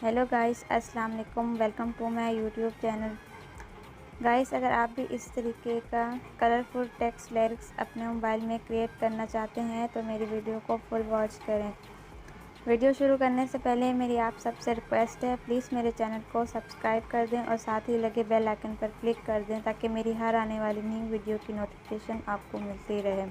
Hello guys, अस्सलाम वालेकुम। Welcome to my YouTube channel. Guys, अगर आप भी इस तरीके का कलरफुल टेक्स्ट लिरिक्स अपने मोबाइल में क्रिएट करना चाहते हैं तो मेरी वीडियो को फुल वॉच करें। वीडियो शुरू करने से पहले मेरी आप सबसे रिक्वेस्ट है, प्लीज़ मेरे चैनल को सब्सक्राइब कर दें और साथ ही लगे बेल आइकन पर क्लिक कर दें ताकि मेरी हर आने वाली न्यू वीडियो की नोटिफिकेशन आपको मिलती रहे।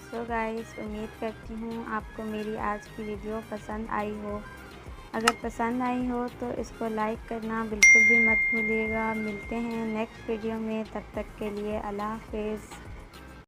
सो गाइस, उम्मीद करती हूँ आपको मेरी आज की वीडियो पसंद आई हो। अगर पसंद आई हो तो इसको लाइक करना बिल्कुल भी मत भूलिएगा। मिलते हैं नेक्स्ट वीडियो में, तब तक के लिए अल्लाह हाफ़िज़।